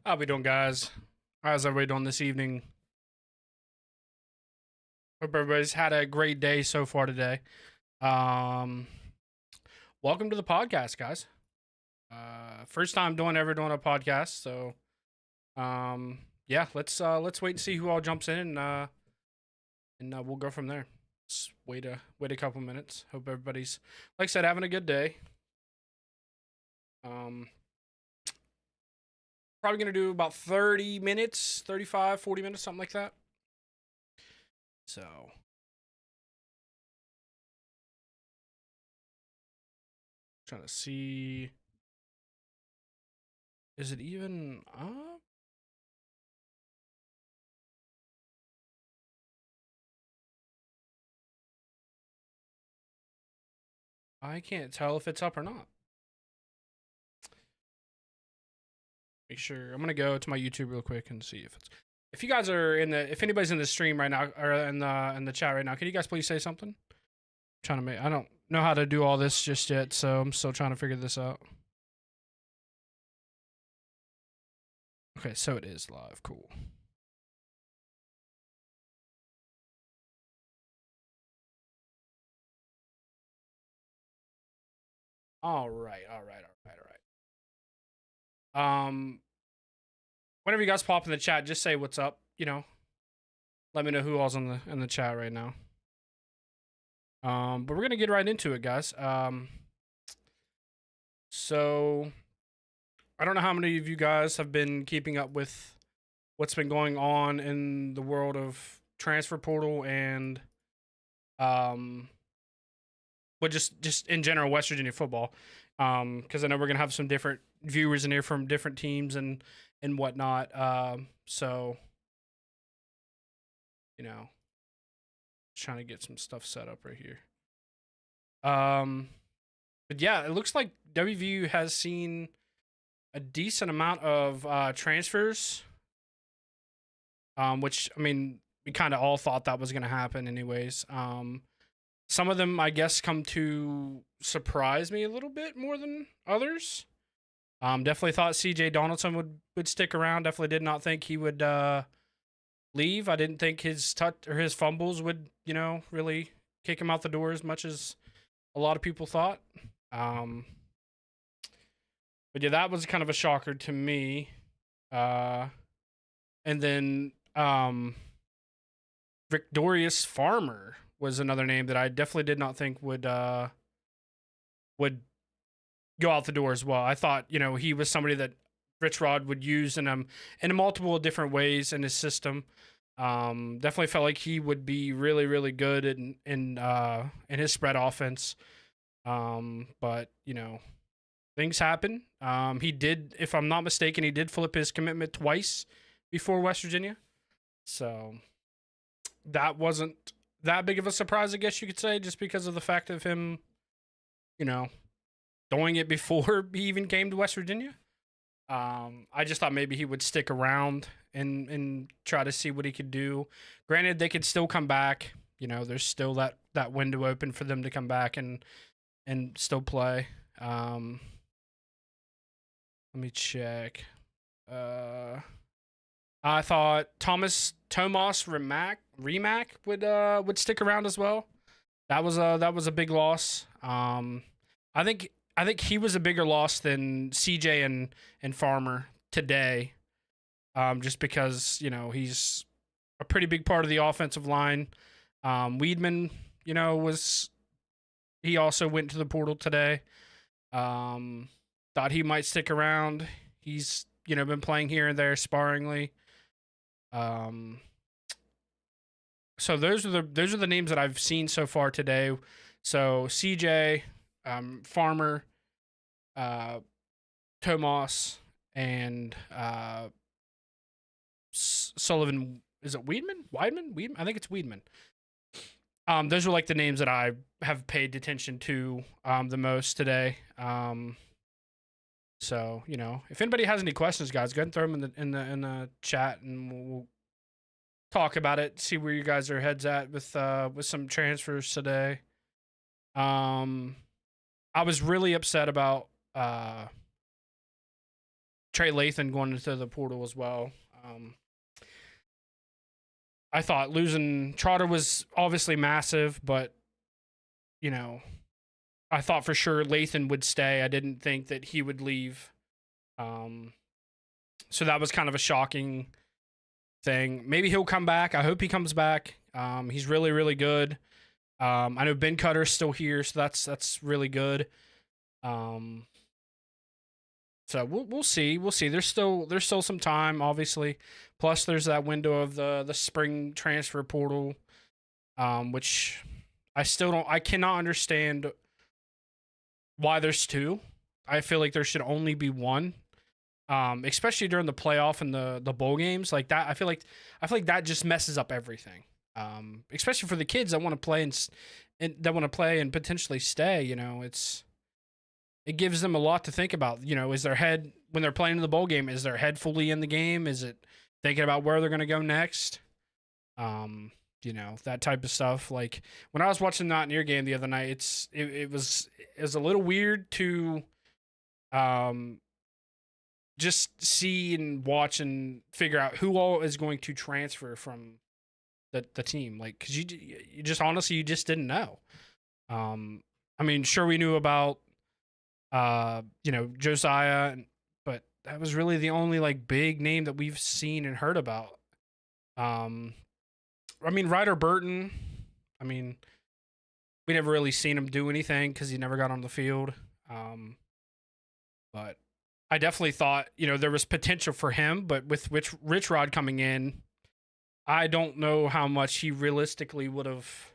How we doing, guys? How's everybody doing this evening? Hope everybody's had a great day so far today. Um, Welcome to the podcast, guys. First time doing a podcast, so yeah, let's wait and see who all jumps in, and we'll go from there. Just wait a couple minutes. Hope everybody's, like I said, having a good day. Um, Probably gonna do about 30 minutes, 35, 40 minutes, something like that. So trying to see, is it even up? I can't tell if it's up or not. Make sure. I'm gonna go to my YouTube real quick and see if it's. If you guys are in the, if anybody's in the stream right now or in the chat right now, can you guys please say something? I'm trying to make. I don't know how to do all this just yet, so I'm still trying to figure this out. Okay, so it is live. Cool. All right, all right, all right, all right. Whenever you guys pop in the chat, just say what's up. Let me know who all's in the chat right now. But we're gonna get right into it, guys. So I don't know how many of you guys have been keeping up with what's been going on in the world of transfer portal and but just in general West Virginia football. Because I know we're gonna have some different viewers in here from different teams and whatnot. So trying to get some stuff set up right here. But yeah, it looks like WVU has seen a decent amount of transfers. Which I mean, we kind of all thought that was going to happen, anyways. Some of them, I guess, come to surprise me a little bit more than others. Definitely thought C.J. Donaldson would stick around. Definitely did not think he would leave. I didn't think his touch or his fumbles would, really kick him out the door as much as a lot of people thought. But yeah, that was kind of a shocker to me. And then Victorious Farmer was another name that I definitely did not think would go out the door as well. I thought, he was somebody that Rich Rod would use in multiple different ways in his system. Definitely felt like he would be really, really good in his spread offense. But things happen. He did, if I'm not mistaken, he did flip his commitment twice before West Virginia. So that wasn't that big of a surprise, I guess you could say, just because of the fact of him, doing it before he even came to West Virginia. I just thought maybe he would stick around and try to see what he could do. Granted, they could still come back. There's still that window open for them to come back and still play. Let me check. I thought Tomas Remack would stick around as well. That was a big loss. I think he was a bigger loss than CJ and Farmer today. Just because he's a pretty big part of the offensive line. Weedman, he also went to the portal today. Thought he might stick around. He's been playing here and there sparingly. So those are the names that I've seen so far today. So CJ, Farmer, Tomas, and Sullivan. Is it Weidman? Weidman? I think it's Weidman. Those are like the names that I have paid attention to the most today. So if anybody has any questions, guys, go ahead and throw them in the chat, and we'll talk about it. See where you guys are heads at with some transfers today. I was really upset about Trey Lathan going into the portal as well. Um, I thought losing Trotter was obviously massive, but you know, I thought for sure Lathan would stay. I didn't think that he would leave. Um, so that was kind of a shocking thing. Maybe he'll come back. I hope he comes back. He's really, really good. I know Ben Cutter's still here, so that's really good. Um, so we'll see. We'll see. There's still some time, obviously. Plus, there's that window of the spring transfer portal, which I still don't. I cannot understand why there's two. I feel like there should only be one. Especially during the playoff and the bowl games like that. I feel like that just messes up everything. Especially for the kids that want to play and that want to play and potentially stay. It gives them a lot to think about. Is their head when they're playing in the bowl game? Is their head fully in the game? Is it thinking about where they're going to go next? That type of stuff. Like when I was watching the Mountaineer game the other night, it was a little weird to just see and watch and figure out who all is going to transfer from the team. Like, because you just honestly you just didn't know. I mean, sure we knew about Josiah, but that was really the only like big name that we've seen and heard about. I mean, Ryder Burton. I mean, we never really seen him do anything because he never got on the field. But I definitely thought there was potential for him, but with Rich Rod coming in, I don't know how much he realistically would have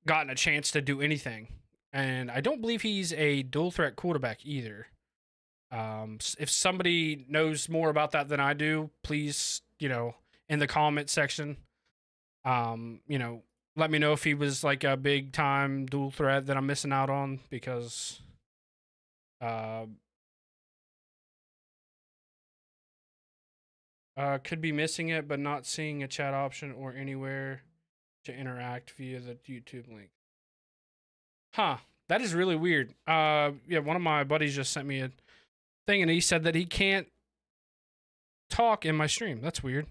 gotten a chance to do anything. And I don't believe he's a dual threat quarterback either. If somebody knows more about that than I do, please, in the comment section, let me know if he was like a big time dual threat that I'm missing out on because, could be missing it, but not seeing a chat option or anywhere to interact via the YouTube link. Huh. That is really weird. Yeah, one of my buddies just sent me a thing and he said that he can't talk in my stream. That's weird.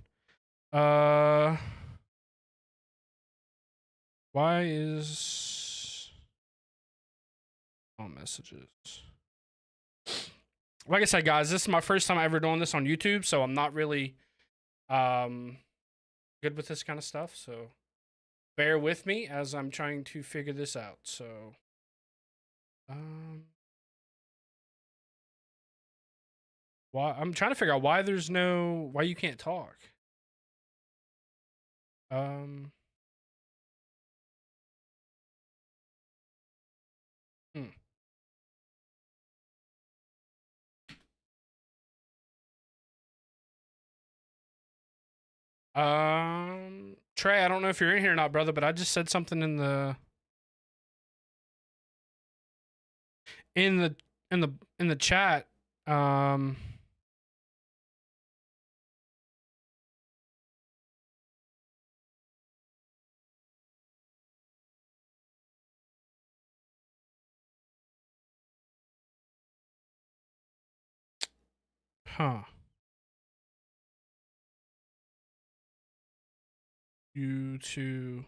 Why is messages? Like I said, guys, this is my first time ever doing this on YouTube, so I'm not really good with this kind of stuff. So bear with me as I'm trying to figure this out. So why I'm trying to figure out why why you can't talk. Hmm. Trey, I don't know if you're in here or not, brother, but I just said something in the in the chat. Huh. You to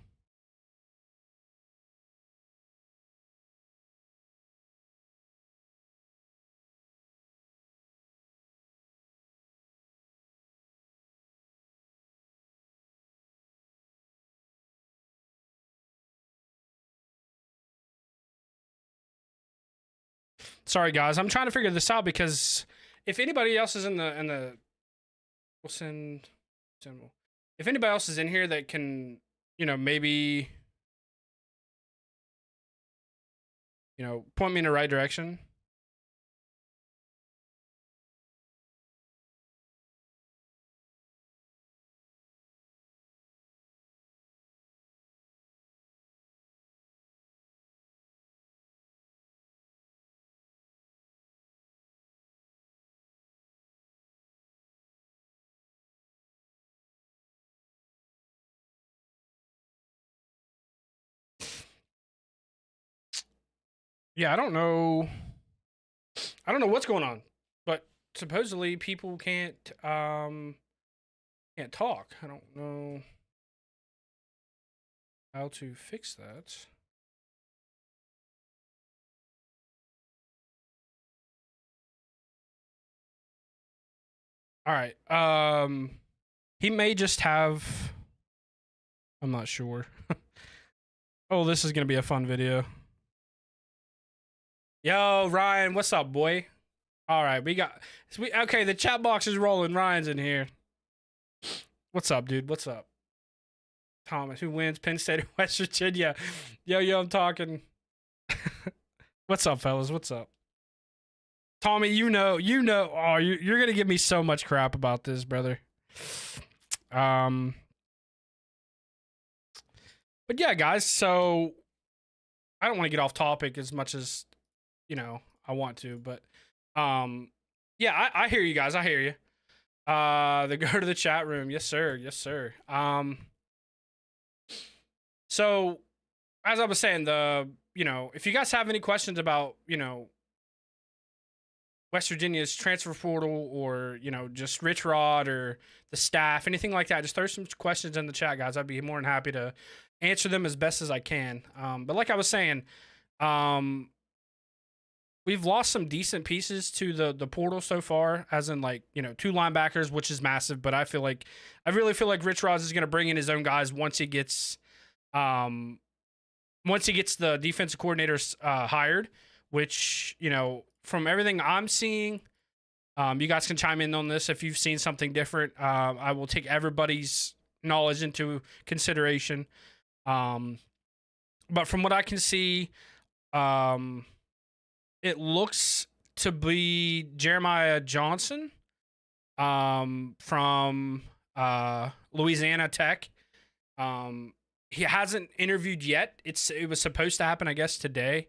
Sorry guys, I'm trying to figure this out because if anybody else is in the we'll send if anybody else is in here that can, maybe point me in the right direction. Yeah, I don't know what's going on, but supposedly people can't talk. I don't know how to fix that. All right. He may just have. I'm not sure. Oh, this is gonna be a fun video. Yo, Ryan, what's up, boy? All right, okay. The chat box is rolling. Ryan's in here. What's up, dude? What's up? Thomas, who wins? Penn State or West Virginia? Yo, I'm talking. What's up, fellas? What's up? Tommy, oh, you're gonna give me so much crap about this, brother. But yeah, guys. So I don't want to get off topic as much as I want to, but yeah, I hear you guys. I hear you. They go to the chat room. Yes, sir. Yes, sir. So as I was saying, if you guys have any questions about, West Virginia's transfer portal or, just Rich Rod or the staff, anything like that, just throw some questions in the chat, guys. I'd be more than happy to answer them as best as I can. But like I was saying, we've lost some decent pieces to the portal so far, as in 2 linebackers, which is massive. But I really feel like Rich Rod is going to bring in his own guys once he gets the defensive coordinators hired, which, from everything I'm seeing, you guys can chime in on this if you've seen something different. I will take everybody's knowledge into consideration. But from what I can see, it looks to be Jeremiah Johnson from Louisiana Tech. He hasn't interviewed yet. It was supposed to happen, I guess, today.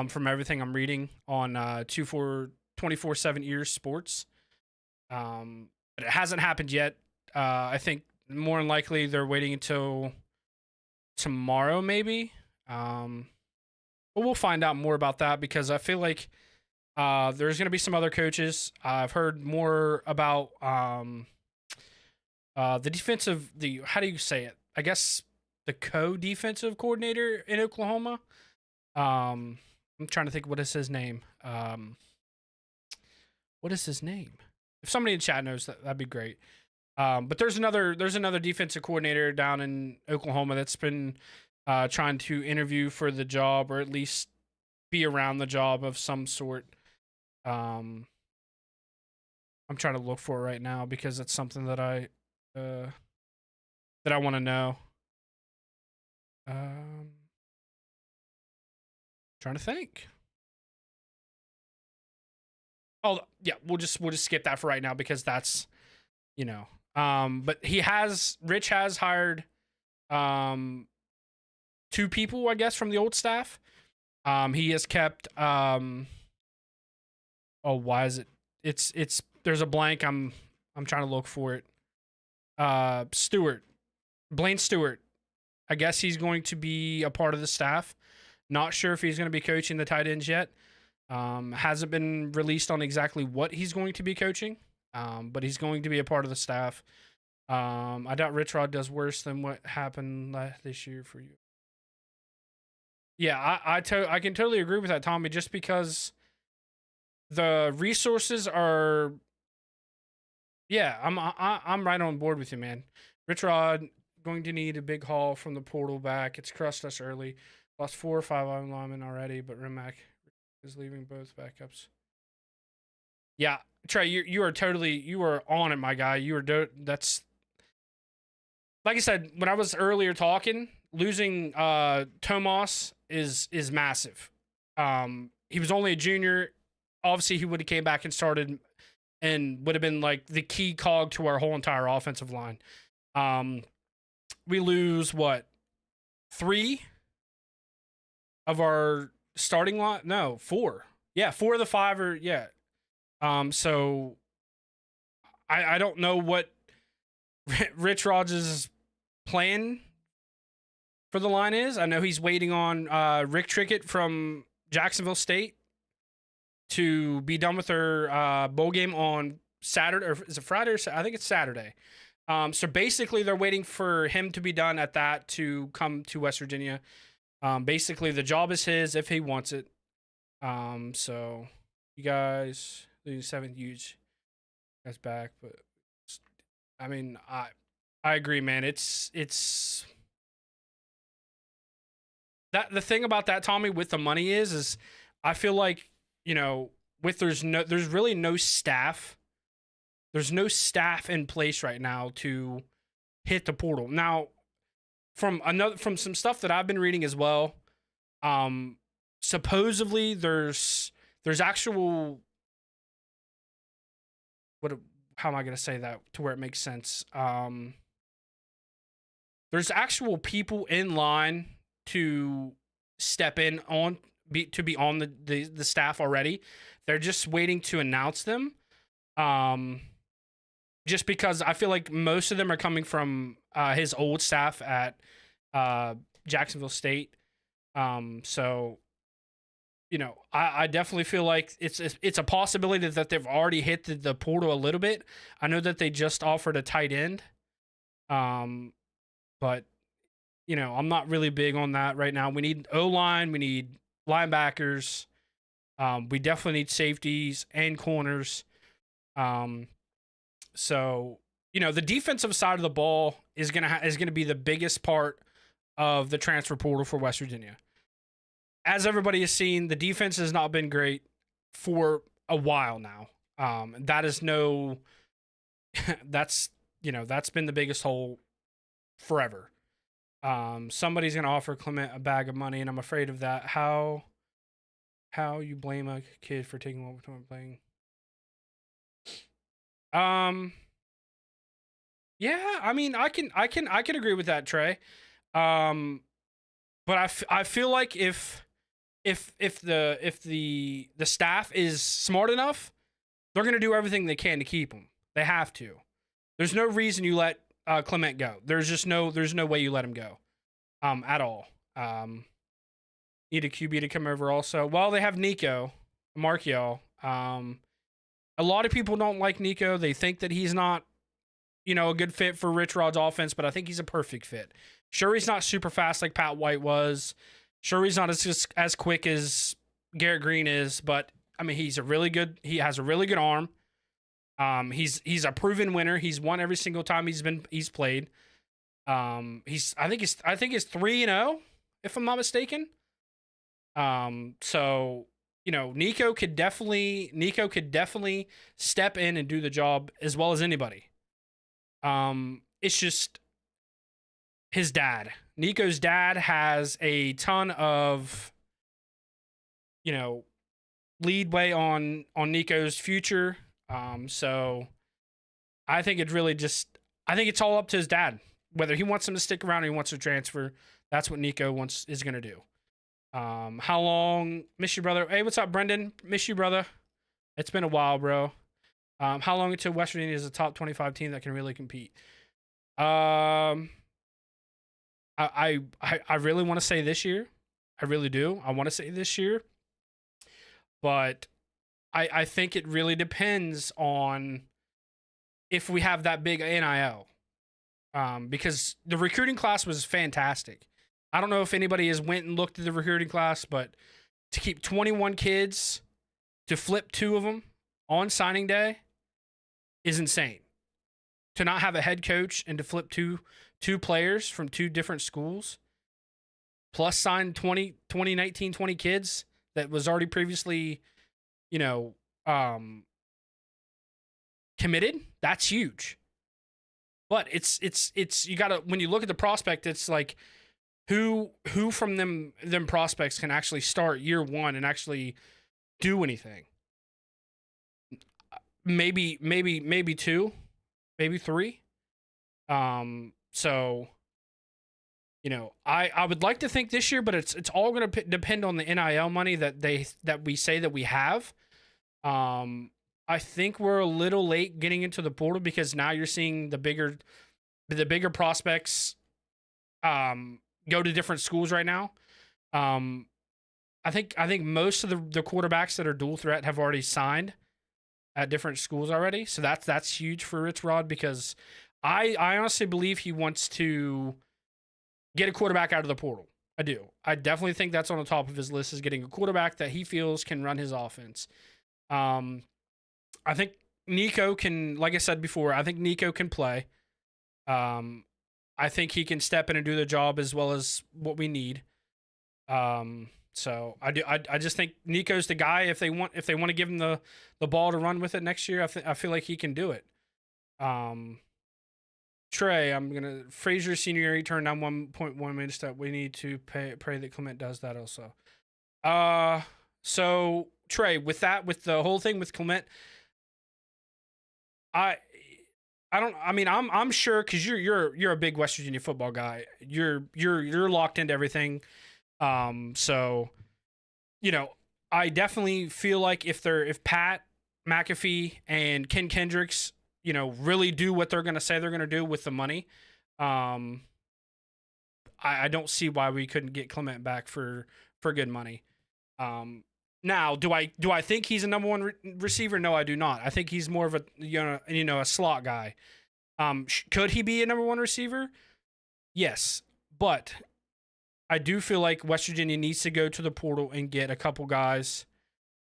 From everything I'm reading on 24/7 Ears Sports. But it hasn't happened yet. I think more than likely they're waiting until tomorrow, maybe. But we'll find out more about that, because I feel like there's going to be some other coaches. I've heard more about the how do you say it? I guess the co-defensive coordinator in Oklahoma. I'm trying to think, what is his name? What is his name? If somebody in chat knows that'd be great. But there's another defensive coordinator down in Oklahoma that's been trying to interview for the job, or at least be around the job of some sort. I'm trying to look for it right now, because it's something that I want to know. Trying to think. Oh yeah, we'll just skip that for right now, because that's but Rich has hired 2 people, I guess, from the old staff. He has kept why is it's there's a blank. I'm trying to look for it. Blaine Stewart. I guess he's going to be a part of the staff. Not sure if he's going to be coaching the tight ends yet. Hasn't been released on exactly what he's going to be coaching. But he's going to be a part of the staff. I doubt Rich Rod does worse than what happened this year for you. Yeah, I can totally agree with that, Tommy, just because the resources are. Yeah, I'm right on board with you, man. Rich Rod going to need a big haul from the portal back. It's crushed us early. Lost 4 or 5 linemen already, but Rimac is leaving both backups. Yeah, Trey, you are on it, my guy. That's like I said when I was earlier talking. Losing Tomas is massive. He was only a junior. Obviously, he would have came back and started, and would have been like the key cog to our whole entire offensive line. We lose 3 of our starting line? No, 4. Yeah, 4 of the 5 are So I don't know what Rich Rod's plan for the line is. I know he's waiting on Rick Trickett from Jacksonville State to be done with their bowl game on Saturday, or is it Friday? I think it's Saturday. So basically, they're waiting for him to be done at that to come to West Virginia. Basically, the job is his if he wants it. So you guys, the seventh huge guys back, but I mean, I agree, man. It's that the thing about that, Tommy, with the money is I feel like, with there's really no staff. There's no staff in place right now to hit the portal. Now, from some stuff that I've been reading as well, supposedly there's actual, how am I going to say that to where it makes sense? There's actual people in line to step in to be on the staff already. They're just waiting to announce them. Just because I feel like most of them are coming from his old staff at Jacksonville State. So, I definitely feel like it's a possibility that they've already hit the portal a little bit. I know that they just offered a tight end. But, I'm not really big on that right now. We need O-line. We need linebackers. We definitely need safeties and corners. So, the defensive side of the ball is gonna be the biggest part of the transfer portal for West Virginia. As everybody has seen, the defense has not been great for a while now. That is that's been the biggest hole forever. Somebody's gonna offer Clement a bag of money, and I'm afraid of that. How you blame a kid for taking overtime playing? Yeah, I mean, I can agree with that, Trey. But I feel like if the staff is smart enough, they're gonna do everything they can to keep him. They have to. There's no reason you let Clement go. There's no way you let him go, at all. Need a QB to come over also. Well, they have Nico Marchiol. A lot of people don't like Nico. They think that he's not, a good fit for Rich Rod's offense, but I think he's a perfect fit. Sure, he's not super fast like Pat White was. Sure, he's not as quick as Garrett Green is, but I mean, he has a really good arm. He's a proven winner. He's won every single time he's played. I think he's 3-0, if I'm not mistaken. So, Nico could definitely step in and do the job as well as anybody. It's just his dad. Nico's dad has a ton of, leadway on Nico's future. So I think it's all up to his dad. Whether he wants him to stick around or he wants to transfer, that's what Nico is going to do. How long? Miss you, brother. Hey, what's up, Brendan? Miss you, brother. It's been a while, bro. How long until West Virginia is a top 25 team that can really compete? I really want to say this year. I really do. I want to say this year. But I think it really depends on if we have that big NIL. Because the recruiting class was fantastic. I don't know if anybody has went and looked at the recruiting class, but to keep 21 kids, to flip 2 of them on signing day is insane. To not have a head coach and to flip two players from 2 different schools, plus sign 20 kids that was already previously, committed, that's huge. But it's you gotta, when you look at the prospect, it's like who from them prospects can actually start year 1 and actually do anything. Maybe 2, maybe 3. So, I would like to think this year, but it's all going to depend on the NIL money that we say that we have. I think we're a little late getting into the portal because now you're seeing the bigger prospects go to different schools right now. I think most of the quarterbacks that are dual threat have already signed at different schools already. So that's huge for Rich Rod because I honestly believe he wants to get a quarterback out of the portal. I do. I definitely think that's on the top of his list is getting a quarterback that he feels can run his offense. Um, I think Nico can, like I said before, I think Nico can play. Um, I think he can step in and do the job as well as what we need. So I do. I just think Nico's the guy. If they want to give him the ball to run with it next year, I feel like he can do it. Um, Trey, I'm gonna Frazier senior year he turned down 1.1 million step. We need to pray that Clement does that also. Uh, so Trey, with the whole thing with Clement, I I don't. I mean, I'm sure because you're a big West Virginia football guy. You're locked into everything. So you know, I definitely feel like if Pat McAfee and Ken Kendricks, really do what they're gonna say they're gonna do with the money, um, I don't see why we couldn't get Clement back for good money. Um, Now, do I think he's a number one receiver? No, I do not. I think he's more of a a slot guy. Could he be a number one receiver? Yes, but I do feel like West Virginia needs to go to the portal and get a couple guys,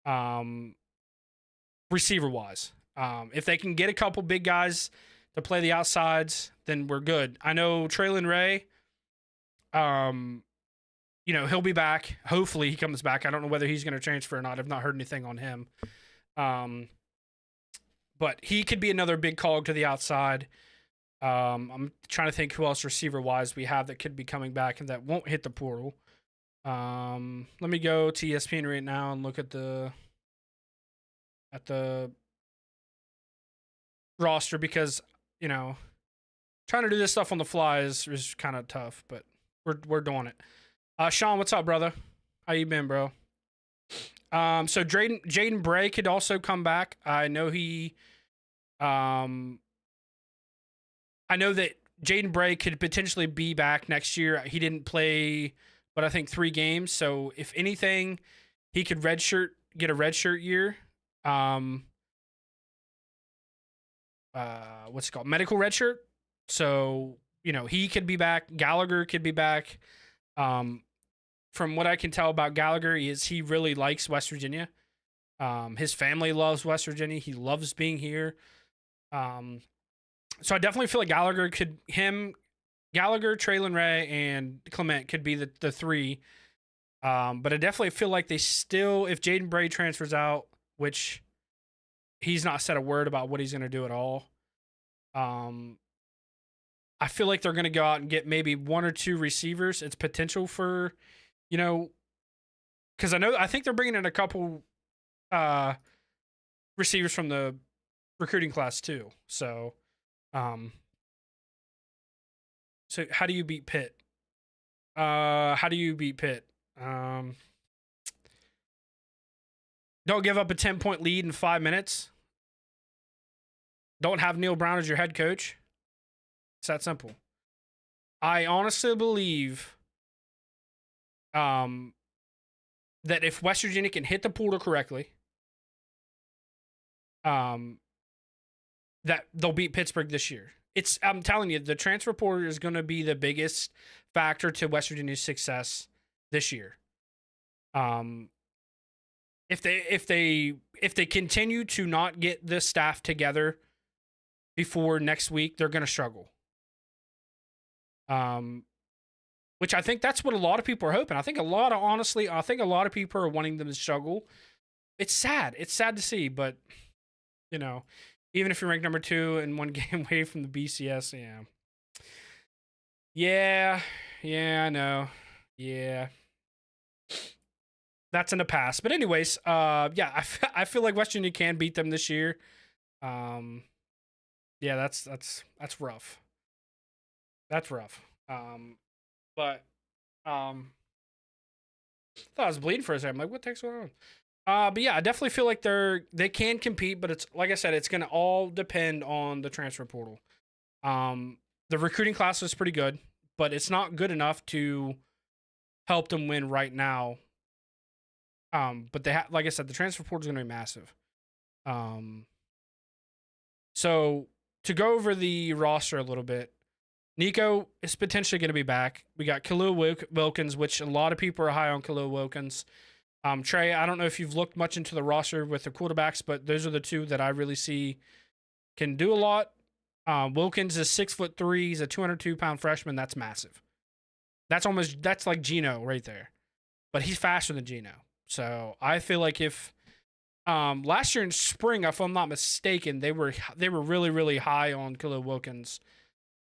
um, receiver wise. If they can get a couple big guys to play the outsides, then we're good. I know Traylon Ray. Um, he'll be back. Hopefully, he comes back. I don't know whether he's going to transfer or not. I've not heard anything on him. Um, but he could be another big cog to the outside. I'm trying to think who else receiver wise we have that could be coming back and that won't hit the portal. Let me go to ESPN right now and look at the roster because trying to do this stuff on the fly is kind of tough, but we're doing it. Sean, what's up, brother? How you been, bro? So Jaden Bray could also come back. I know I know that Jaden Bray could potentially be back next year. He didn't play, but I think 3 games. So if anything, he could get a redshirt year. Um, what's it called? Medical redshirt. So he could be back. Gallagher could be back. From what I can tell about Gallagher is he really likes West Virginia. His family loves West Virginia. He loves being here. So I definitely feel like Gallagher, Traylon Ray, and Clement could be the three. But I definitely feel like they still, if Jaden Bray transfers out, which he's not said a word about what he's going to do at all. I feel like they're going to go out and get maybe 1 or 2 receivers. It's potential for, because I think they're bringing in a couple receivers from the recruiting class too. So, so how do you beat Pitt? How do you beat Pitt? Don't give up a 10-point lead in 5 minutes. Don't have Neil Brown as your head coach. It's that simple. I honestly believe that if West Virginia can hit the portal correctly, that they'll beat Pittsburgh this year. I'm telling you, the transfer portal is going to be the biggest factor to West Virginia's success this year. If they continue to not get the staff together before next week, they're going to struggle. Which I think that's what a lot of people are hoping. I think a lot of people are wanting them to struggle. It's sad. It's sad to see, but even if you're ranked number 2 and 1 game away from the BCS, yeah, I know, yeah, that's in the past. But anyways, yeah, I feel like West Virginia can beat them this year. Yeah, that's rough. That's rough. But I thought I was bleeding for a second. I'm like, what the heck's going on? But yeah, I definitely feel like they can compete, but it's like I said, it's gonna all depend on the transfer portal. The recruiting class is pretty good, but it's not good enough to help them win right now. But like I said, the transfer portal is going to be massive. So to go over the roster a little bit, Nico is potentially going to be back. We got Khalil Wilkins, which a lot of people are high on Khalil Wilkins. Trey, I don't know if you've looked much into the roster with the quarterbacks, but those are the two that I really see can do a lot. Wilkins is 6'3". He's a 202-pound freshman. That's massive. That's like Geno right there, but he's faster than Geno. So I feel like if last year in spring, if I'm not mistaken, they were really really high on Khalil Wilkins,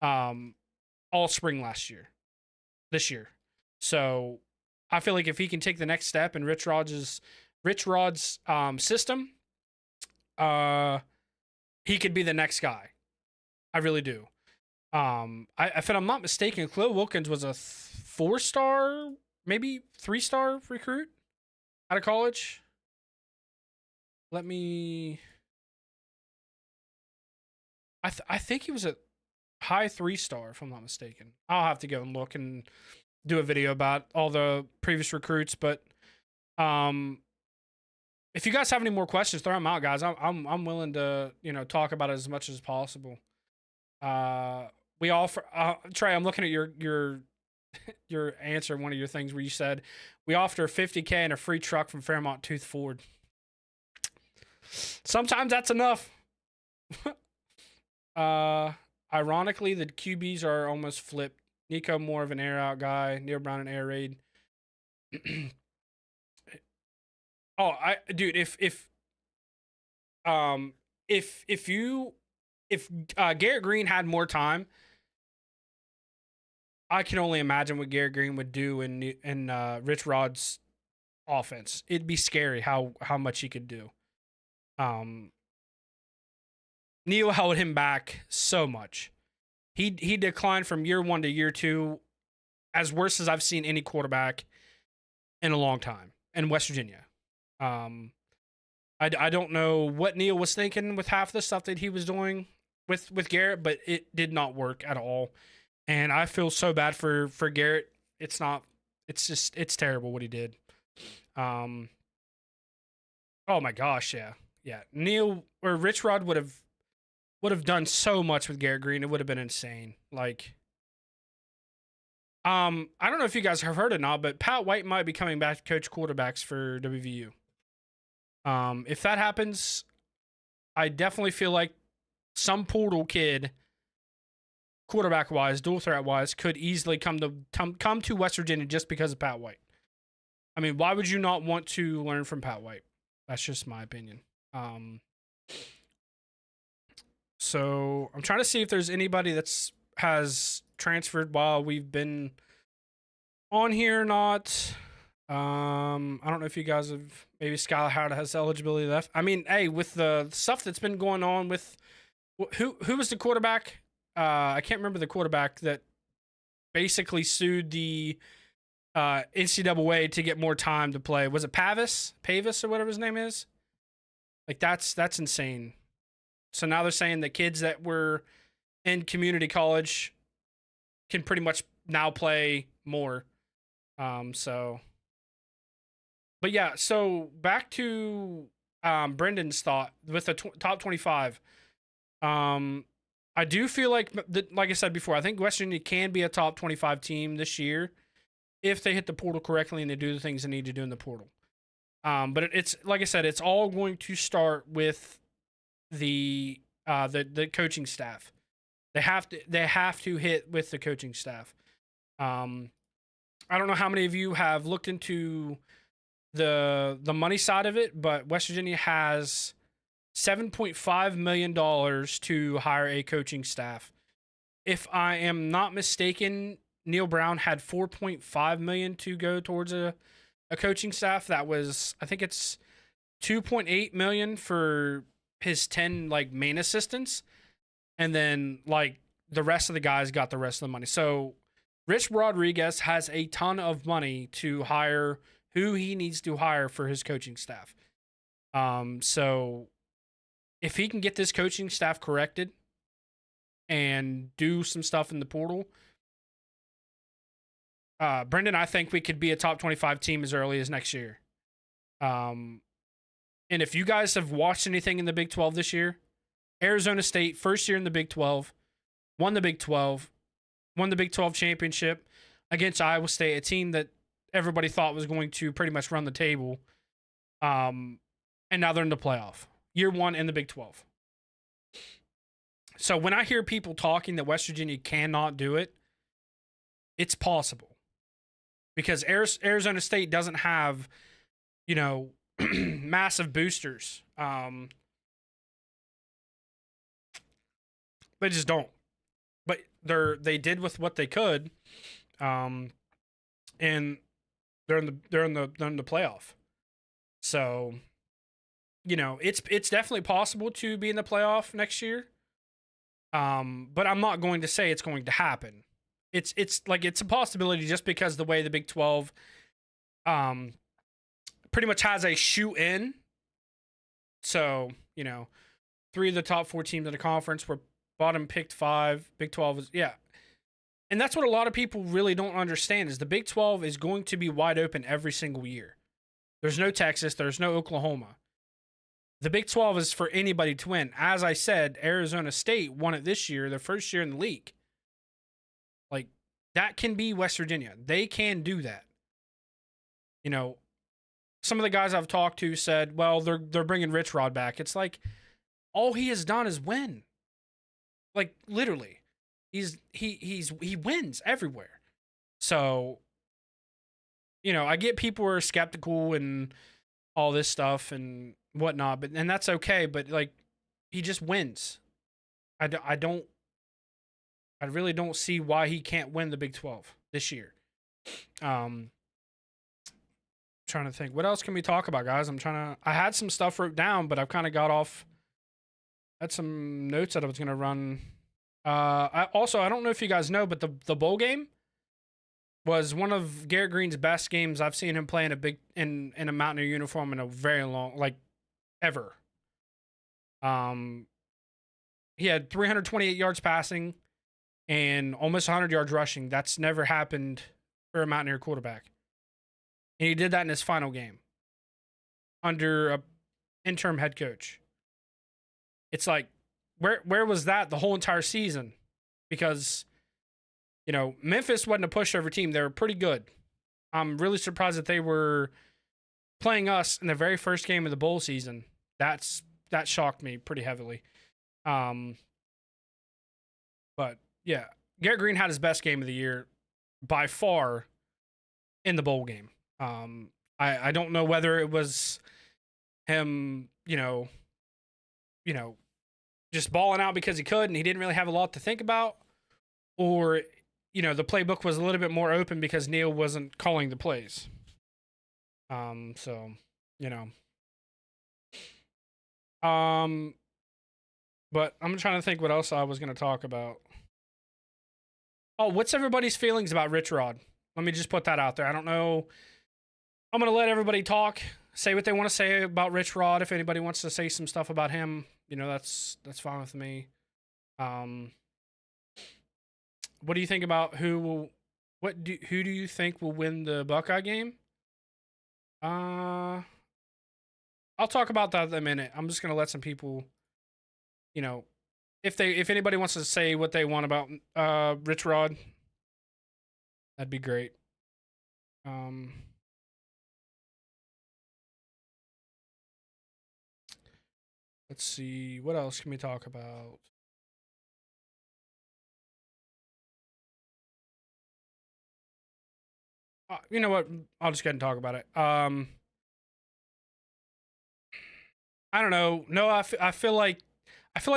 all spring this year. So I feel like if he can take the next step in Rich Rod's system, he could be the next guy. I really do. If I'm not mistaken, Khalil Wilkins was a 4-star, maybe 3-star recruit out of college. Let me. I think he was a high 3-star, if I'm not mistaken. I'll have to go and look and do a video about all the previous recruits. But if you guys have any more questions, throw them out, guys. I'm willing to talk about it as much as possible. We offer Trey, I'm looking at your answer, one of your things where you said we offer $50K and a free truck from Fairmont Tooth Ford. Sometimes that's enough. Ironically, the QBs are almost flipped. Nico more of an air out guy, Neil Brown an air raid. Dude, if Garrett Green had more time, I can only imagine what Garrett Green would do in Rich Rod's offense. It'd be scary how much he could do. Neil held him back so much. He declined from year 1 to year 2 as worse as I've seen any quarterback in a long time in West Virginia. I don't know what Neil was thinking with half the stuff that he was doing with Garrett, but it did not work at all. And I feel so bad for Garrett. It's terrible what he did. Oh my gosh, yeah. Neil or Rich Rod would have done so much with Garrett Green. It would have been insane. Like, I don't know if you guys have heard it or not, but Pat White might be coming back to coach quarterbacks for WVU. If that happens, I definitely feel like some portal kid, quarterback wise, dual threat wise, could easily come to West Virginia just because of Pat White. I mean, why would you not want to learn from Pat White? That's just my opinion. So I'm trying to see if there's anybody has transferred while we've been on here or not. I don't know if you guys have, maybe Skylar Howard has eligibility left. I mean, hey, with the stuff that's been going on with who was the quarterback? I can't remember the quarterback that basically sued the NCAA to get more time to play. Was it Pavis or whatever his name is? Like that's insane. So now they're saying that kids that were in community college can pretty much now play more. But yeah, so back to Brendan's thought with the top 25. I do feel like I said before, I think West Virginia can be a top 25 team this year if they hit the portal correctly and they do the things they need to do in the portal. But it's like I said, it's all going to start with the coaching staff. They have to hit with the coaching staff. I don't know how many of you have looked into the money side of it, but West Virginia has $7.5 million to hire a coaching staff. If I am not mistaken, Neil Brown had $4.5 million to go towards a coaching staff. That was, I think it's $2.8 million for his 10 main assistants, and then the rest of the guys got the rest of the money. So Rich Rodriguez has a ton of money to hire who he needs to hire for his coaching staff. So if he can get this coaching staff corrected and do some stuff in the portal, Brendan, I think we could be a top 25 team as early as next year. Um, and if you guys have watched anything in the Big 12 this year, Arizona State, first year in the Big 12, won the Big 12, won the Big 12 championship against Iowa State, a team that everybody thought was going to pretty much run the table. And now they're in the playoff. Year one in the Big 12. So when I hear people talking that West Virginia cannot do it, it's possible. Because Arizona State doesn't have, massive boosters. They just don't. But they did with what they could, and they're in the playoff. So, it's definitely possible to be in the playoff next year. But I'm not going to say it's going to happen. It's a possibility just because the way the Big 12 pretty much has a shoe in. So, 3 of the top 4 teams in the conference were bottom picked 5. Big 12 is, yeah. And that's what a lot of people really don't understand is the Big 12 is going to be wide open every single year. There's no Texas. There's no Oklahoma. The Big 12 is for anybody to win. As I said, Arizona State won it this year, their first year in the league. Like, that can be West Virginia. They can do that. Some of the guys I've talked to said, well, they're bringing Rich Rod back. It's like, all he has done is win. Like, literally. He wins everywhere. So, I get people who are skeptical and all this stuff and whatnot, and that's okay. But like, he just wins. I really don't see why he can't win the Big 12 this year. Trying to think, what else can we talk about, guys? I had some stuff wrote down, but I've kind of got off. I had some notes that I was going to run. I don't know if you guys know, but the bowl game was one of Garrett Green's best games I've seen him play in a Mountaineer uniform in a very long, ever. He had 328 yards passing and almost 100 yards rushing. That's never happened for a Mountaineer quarterback. And he did that in his final game under a interim head coach. It's like, where was that the whole entire season? Because, Memphis wasn't a pushover team. They were pretty good. I'm really surprised that they were playing us in the very first game of the bowl season. That shocked me pretty heavily. But yeah, Garrett Green had his best game of the year by far in the bowl game. I don't know whether it was him, just balling out because he could and he didn't really have a lot to think about, or, the playbook was a little bit more open because Neil wasn't calling the plays. So, but I'm trying to think what else I was going to talk about. Oh, what's everybody's feelings about Rich Rod? Let me just put that out there. I don't know. I'm going to let everybody talk, say what they want to say about Rich Rod. If anybody wants to say some stuff about him, that's fine with me. What do you think about who do you think will win the Buckeye game? I'll talk about that in a minute. I'm just going to let some people, if anybody wants to say what they want about Rich Rod, that'd be great. Let's see, what else can we talk about? You know what? I'll just go ahead and talk about it. I don't know. No, I feel like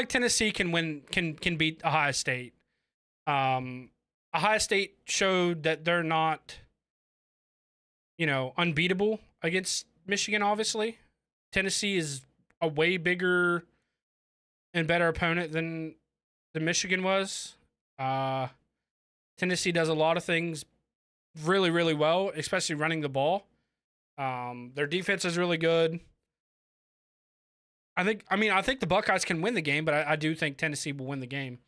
Tennessee can win, can beat Ohio State. Ohio State showed that they're not, unbeatable against Michigan. Obviously, Tennessee is a way bigger and better opponent than Michigan was. Tennessee does a lot of things really, really well, especially running the ball. Their defense is really good. I think the Buckeyes can win the game, but I do think Tennessee will win the game.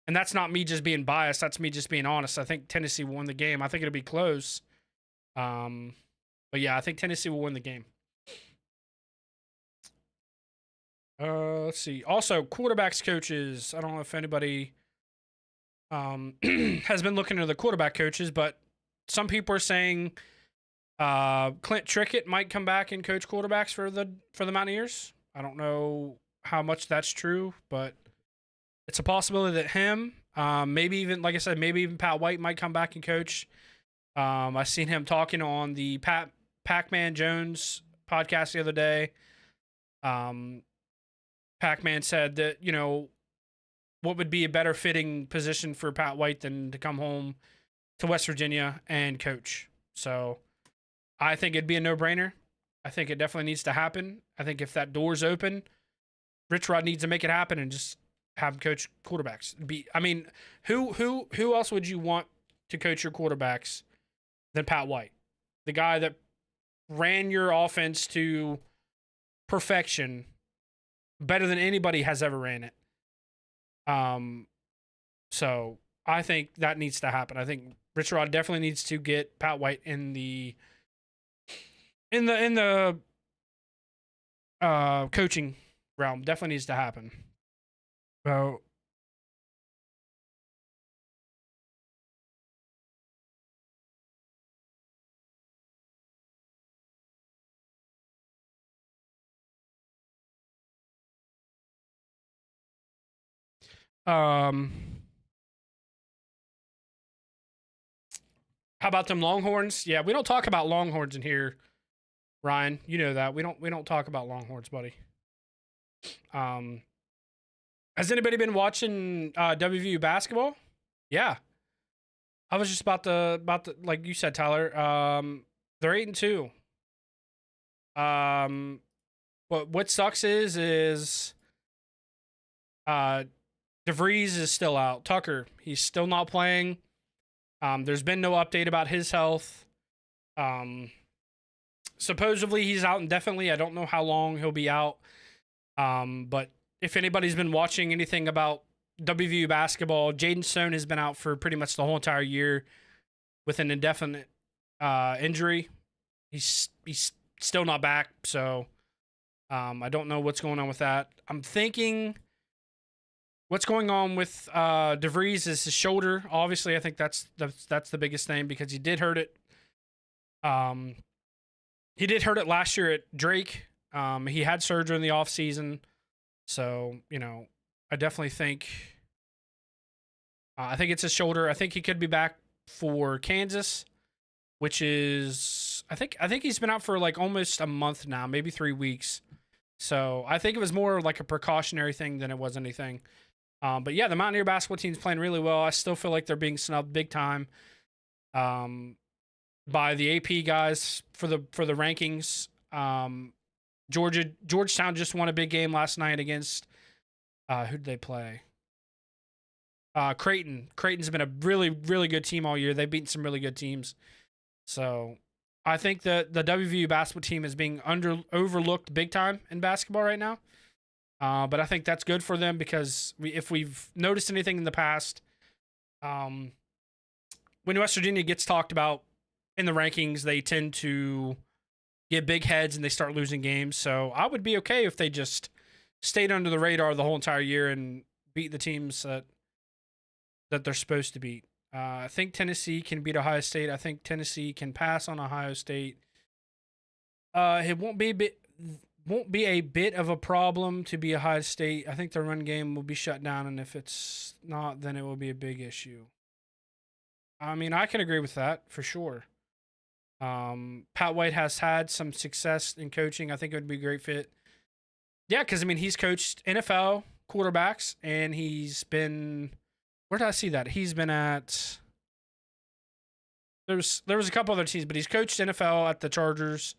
And that's not me just being biased. That's me just being honest. I think Tennessee will win the game. I think it'll be close. But yeah, I think Tennessee will win the game. Let's see. Also, quarterbacks coaches. I don't know if anybody has been looking into the quarterback coaches, but some people are saying Clint Trickett might come back and coach quarterbacks for the Mountaineers. I don't know how much that's true, but it's a possibility that him, maybe even like I said, maybe even Pat White might come back and coach. I seen him talking on the Pac-Man Jones podcast the other day. Pac-Man said that what would be a better fitting position for Pat White than to come home to West Virginia and coach. So I think it'd be a no-brainer. I think it definitely needs to happen. I think if that door's open, Rich Rod needs to make it happen and just have him coach quarterbacks. Who else would you want to coach your quarterbacks than Pat White? The guy that ran your offense to perfection better than anybody has ever ran it. So I think that needs to happen. I think Rich Rod definitely needs to get Pat White in the coaching realm. Definitely needs to happen. So how about them Longhorns? Yeah, we don't talk about Longhorns in here, Ryan. You know that. We don't talk about Longhorns, buddy. Um has anybody been watching WVU basketball? Yeah. I was just about the like you said, Tyler. They're 8-2. Um what sucks is uh DeVries is still out. Tucker, he's still not playing. There's been no update about his health. Um Supposedly he's out indefinitely. I don't know how long he'll be out. But if anybody's been watching anything about WVU basketball, Jaden Stone has been out for pretty much the whole entire year with an indefinite injury. He's still not back, so I don't know what's going on with that. I'm thinking what's going on with DeVries is his shoulder. Obviously, I think that's the biggest thing because he did hurt it. He did hurt it last year at Drake. He had surgery in the off season. So, I definitely think I think it's his shoulder. I think he could be back for Kansas, which is I think he's been out for like almost a month now, maybe 3 weeks. So, I think it was more like a precautionary thing than it was anything. But yeah, the Mountaineer basketball team's playing really well. I still feel like they're being snubbed big time by the AP guys for the rankings. Georgetown just won a big game last night against who'd they play? Creighton. Creighton's been a really, really good team all year. They've beaten some really good teams. So I think that the WVU basketball team is being overlooked big time in basketball right now. But I think that's good for them because if we've noticed anything in the past, when West Virginia gets talked about in the rankings, they tend to get big heads and they start losing games. So I would be okay if they just stayed under the radar the whole entire year and beat the teams that they're supposed to beat. I think Tennessee can beat Ohio State. I think Tennessee can pass on Ohio State. It won't be a bit of a problem to be Ohio State. I think the run game will be shut down, and if it's not, then it will be a big issue. I mean, I can agree with that for sure. Pat White has had some success in coaching. I think it would be a great fit. Yeah, because I mean, he's coached NFL quarterbacks, and he's been. Where did I see that? He's been at. There was a couple other teams, but he's coached NFL at the Chargers,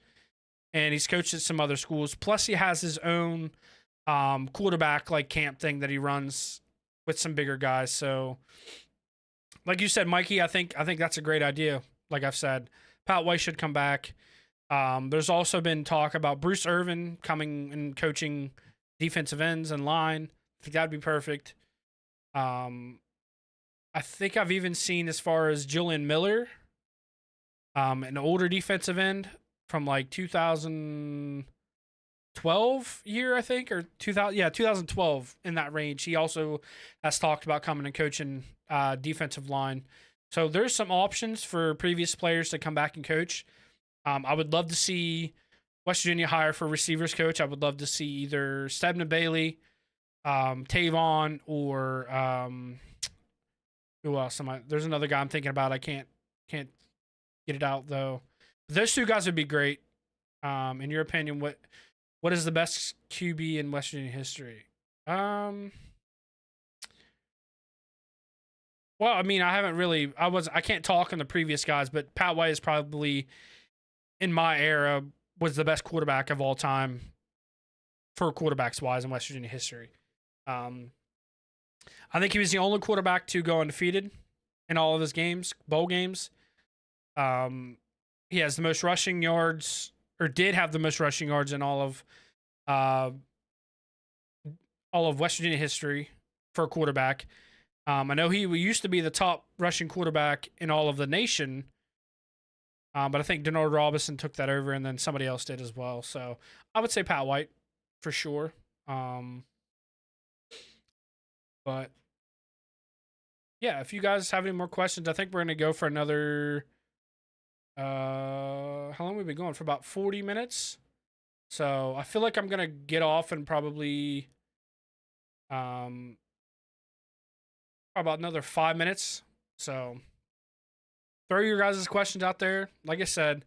and he's coached at some other schools. Plus, he has his own quarterback like camp thing that he runs with some bigger guys. So, like you said, Mikey, I think that's a great idea. Like I've said, Pat White should come back. There's also been talk about Bruce Irvin coming and coaching defensive ends and line. I think that'd be perfect. I think I've even seen as far as Julian Miller, an older defensive end from like 2000. 12 year, I think, or 2000, yeah, 2012, in that range. He also has talked about coming and coaching defensive line. So there's some options for previous players to come back and coach. I would love to see West Virginia hire for receivers coach. I would love to see either Stebna Bailey, Tavon, or who else am I? There's another guy I'm thinking about. I can't get it out though. But those two guys would be great. In your opinion, what is the best QB in West Virginia history? Well, I mean, I haven't really. I can't talk on the previous guys, but Pat White is probably in my era was the best quarterback of all time for quarterbacks wise in West Virginia history. Um, I think he was the only quarterback to go undefeated in all of his games, bowl games. Um, he has the most rushing yards, or did have the most rushing yards in uh, all of West Virginia history for a quarterback. I know he used to be the top rushing quarterback in all of the nation, but I think Denard Robinson took that over, and then somebody else did as well. So I would say Pat White for sure. But yeah, if you guys have any more questions, I think we're gonna go for another. How long have we been going for? About 40 minutes. So I feel like I'm gonna get off and probably um about another 5 minutes. So throw your guys' questions out there. Like I said,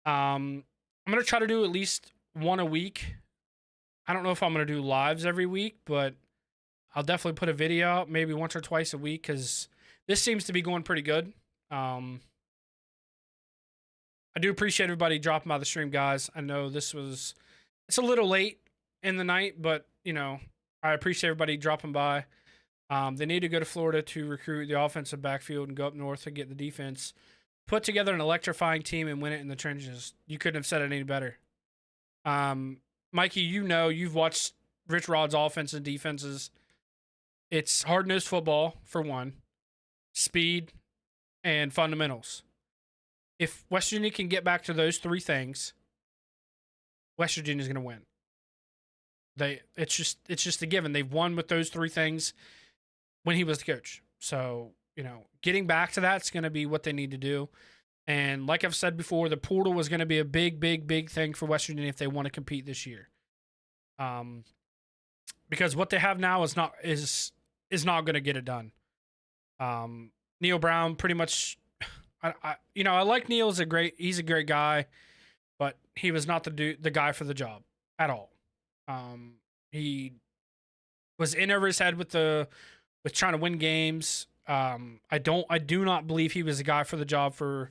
I'm gonna try to do at least one a week. I don't know if I'm gonna do lives every week, but I'll definitely put a video out maybe once or twice a week because this seems to be going pretty good. I do appreciate everybody dropping by the stream, guys. I know it's a little late in the night, but I appreciate everybody dropping by. They need to go to Florida to recruit the offensive backfield and go up north to get the defense. Put together an electrifying team and win it in the trenches. You couldn't have said it any better. Mikey, you've watched Rich Rod's offense and defenses. It's hard-nosed football, for one, speed, and fundamentals. If West Virginia can get back to those three things, West Virginia's going to win. It's just a given. They've won with those three things when he was the coach. So, getting back to that's going to be what they need to do. And like I've said before, the portal was going to be a big, big, big thing for West Virginia if they want to compete this year. Because what they have now is not going to get it done. Neil Brown pretty much. I like Neil. He's a great guy, but he was not the guy for the job at all. He was in over his head with trying to win games. I do not believe he was the guy for the job for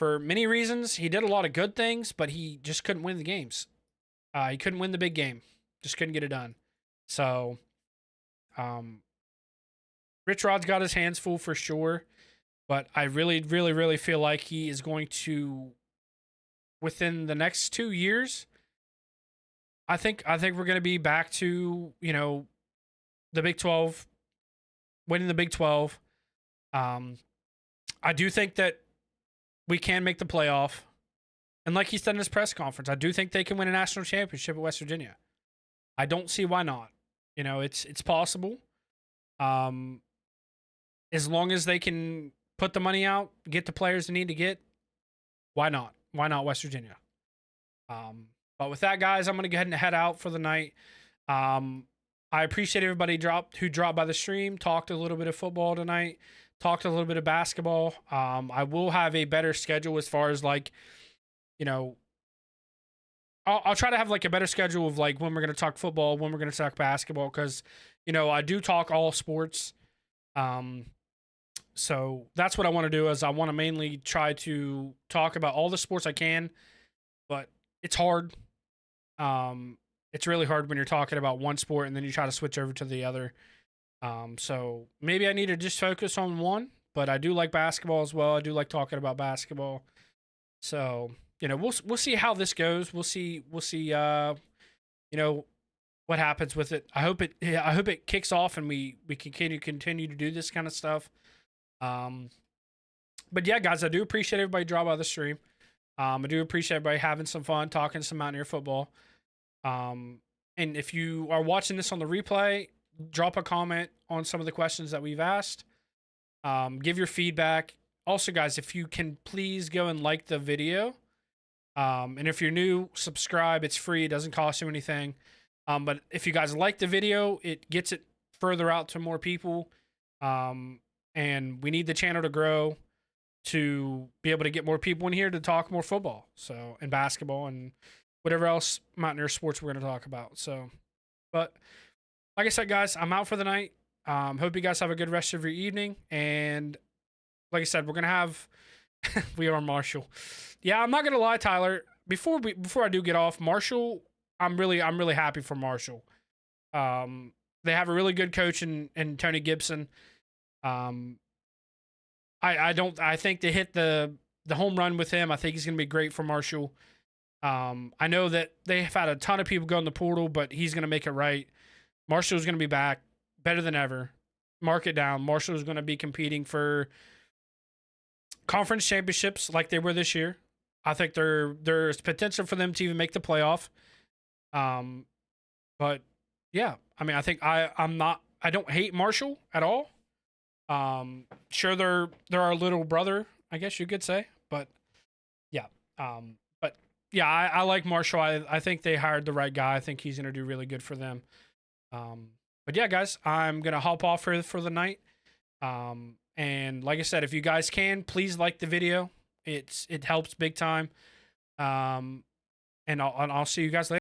many reasons. He did a lot of good things, but he just couldn't win the games. He couldn't win the big game. Just couldn't get it done. So, Rich Rod's got his hands full for sure. But I really, really, really feel like he is going to, within the next 2 years, I think we're going to be back to, the Big 12, winning the Big 12. I do think that we can make the playoff. And like he said in his press conference, I do think they can win a national championship at West Virginia. I don't see why not. It's possible. As long as they can put the money out, get the players they need to get, why not? Why not West Virginia? But with that, guys, I'm going to go ahead and head out for the night. I appreciate everybody who dropped by the stream, talked a little bit of football tonight, talked a little bit of basketball. I will have a better schedule as far as I'll try to have a better schedule of when we're going to talk football, when we're going to talk basketball, because, I do talk all sports. So that's what I want to do is I want to mainly try to talk about all the sports I can, but it's hard. It's really hard when you're talking about one sport and then you try to switch over to the other. So maybe I need to just focus on one, but I do like basketball as well. I do like talking about basketball. So, we'll see how this goes. We'll see, what happens with it. I hope it kicks off and we continue to do this kind of stuff. But yeah, guys, I do appreciate everybody dropping by the stream. I do appreciate everybody having some fun, talking some Mountaineer football. And if you are watching this on the replay, drop a comment on some of the questions that we've asked. Give your feedback. Also, guys, if you can please go and like the video. And if you're new, subscribe. It's free. It doesn't cost you anything. But if you guys like the video, it gets it further out to more people. And we need the channel to grow to be able to get more people in here to talk more football, so, and basketball and whatever else Mountaineer sports we're going to talk about. So, but like I said, guys, I'm out for the night. Hope you guys have a good rest of your evening. And like I said, we're going to have, we are Marshall. Yeah, I'm not going to lie, Tyler. Before I do get off, Marshall, I'm really happy for Marshall. They have a really good coach in Tony Gibson. I think they hit the home run with him. I think he's going to be great for Marshall. I know that they have had a ton of people go in the portal, but he's going to make it right. Marshall's going to be back better than ever. Mark it down. Marshall's going to be competing for conference championships like they were this year. I think there's potential for them to even make the playoff. But yeah, I mean, I think I don't hate Marshall at all. Sure, they're our little brother, I guess you could say, but yeah. But yeah, I like Marshall. I think they hired the right guy. I think he's gonna do really good for them. But yeah, guys, I'm gonna hop off for the night. And like I said, if you guys can, please like the video. It helps big time. And I'll see you guys later.